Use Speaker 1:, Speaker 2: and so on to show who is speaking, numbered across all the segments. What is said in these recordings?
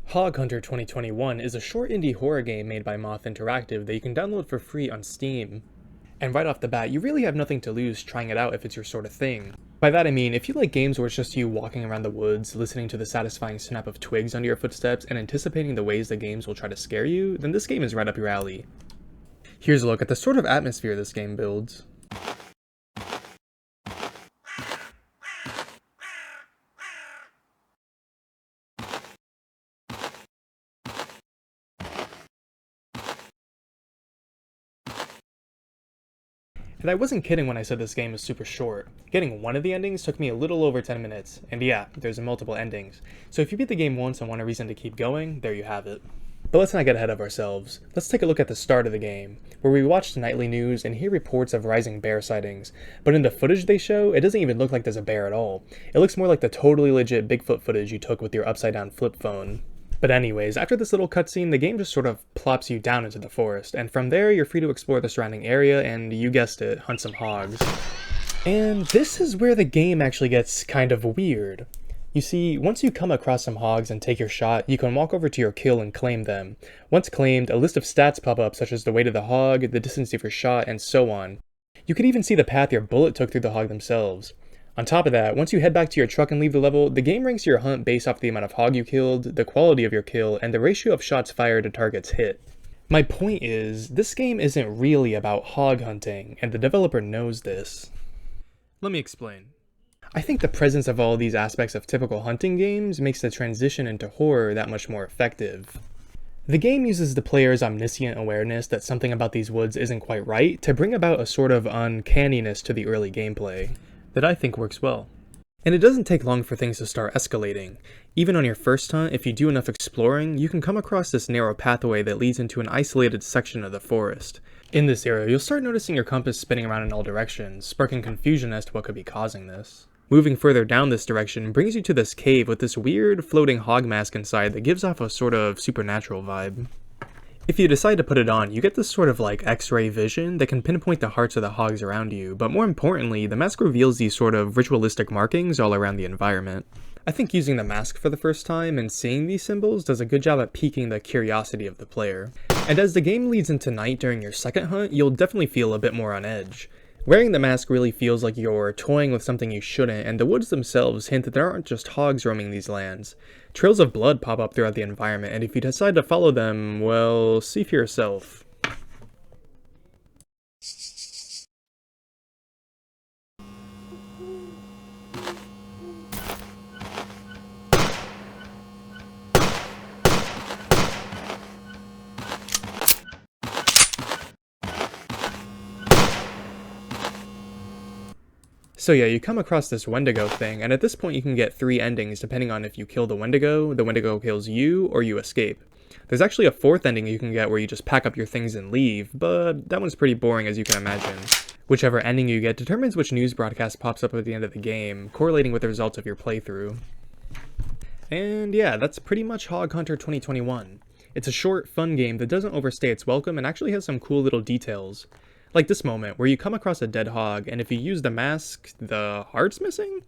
Speaker 1: Hog Hunter 2021 is a short indie horror game made by Moth Interactive that you can download for free on Steam. And right off the bat, you really have nothing to lose trying it out if it's your sort of thing. By that I mean, if you like games where it's just you walking around the woods, listening to the satisfying snap of twigs under your footsteps, and anticipating the ways the games will try to scare you, then this game is right up your alley. Here's a look at the sort of atmosphere this game builds. And I wasn't kidding when I said this game is super short. Getting one of the endings took me a little over 10 minutes, and yeah, there's multiple endings. So if you beat the game once and want a reason to keep going, there you have it. But let's not get ahead of ourselves. Let's take a look at the start of the game, where we watch the nightly news and hear reports of rising bear sightings. But in the footage they show, it doesn't even look like there's a bear at all. It looks more like the totally legit Bigfoot footage you took with your upside down flip phone. But anyways, after this little cutscene, the game just sort of plops you down into the forest, and from there you're free to explore the surrounding area and, you guessed it, hunt some hogs. And this is where the game actually gets kind of weird. You see, once you come across some hogs and take your shot, you can walk over to your kill and claim them. Once claimed, a list of stats pop up such as the weight of the hog, the distance of your shot, and so on. You could even see the path your bullet took through the hog themselves. On top of that, once you head back to your truck and leave the level, the game ranks your hunt based off the amount of hog you killed, the quality of your kill, and the ratio of shots fired to targets hit. My point is, this game isn't really about hog hunting, and the developer knows this. Let me explain. I think the presence of all these aspects of typical hunting games makes the transition into horror that much more effective. The game uses the player's omniscient awareness that something about these woods isn't quite right to bring about a sort of uncanniness to the early gameplay that I think works well. And it doesn't take long for things to start escalating. Even on your first hunt, if you do enough exploring, you can come across this narrow pathway that leads into an isolated section of the forest. In this area, you'll start noticing your compass spinning around in all directions, sparking confusion as to what could be causing this. Moving further down this direction brings you to this cave with this weird floating hog mask inside that gives off a sort of supernatural vibe. If you decide to put it on, you get this sort of like X-ray vision that can pinpoint the hearts of the hogs around you, but more importantly, the mask reveals these sort of ritualistic markings all around the environment. I think using the mask for the first time and seeing these symbols does a good job at piquing the curiosity of the player. And as the game leads into night during your second hunt, you'll definitely feel a bit more on edge. Wearing the mask really feels like you're toying with something you shouldn't, and the woods themselves hint that there aren't just hogs roaming these lands. Trails of blood pop up throughout the environment, and if you decide to follow them, well, see for yourself. So yeah, you come across this Wendigo thing, and at this point you can get 3 endings depending on if you kill the Wendigo kills you, or you escape. There's actually a 4th ending you can get where you just pack up your things and leave, but that one's pretty boring as you can imagine. Whichever ending you get determines which news broadcast pops up at the end of the game, correlating with the results of your playthrough. And yeah, that's pretty much Hog Hunter 2021. It's a short, fun game that doesn't overstay its welcome and actually has some cool little details. Like this moment, where you come across a dead hog, and if you use the mask, the heart's missing?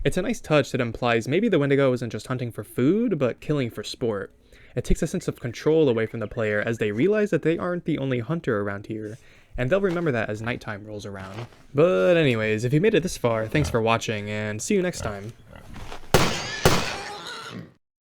Speaker 1: It's a nice touch that implies maybe the Wendigo isn't just hunting for food, but killing for sport. It takes a sense of control away from the player as they realize that they aren't the only hunter around here, and they'll remember that as nighttime rolls around. But anyways, if you made it this far, thanks for watching, and see you next time.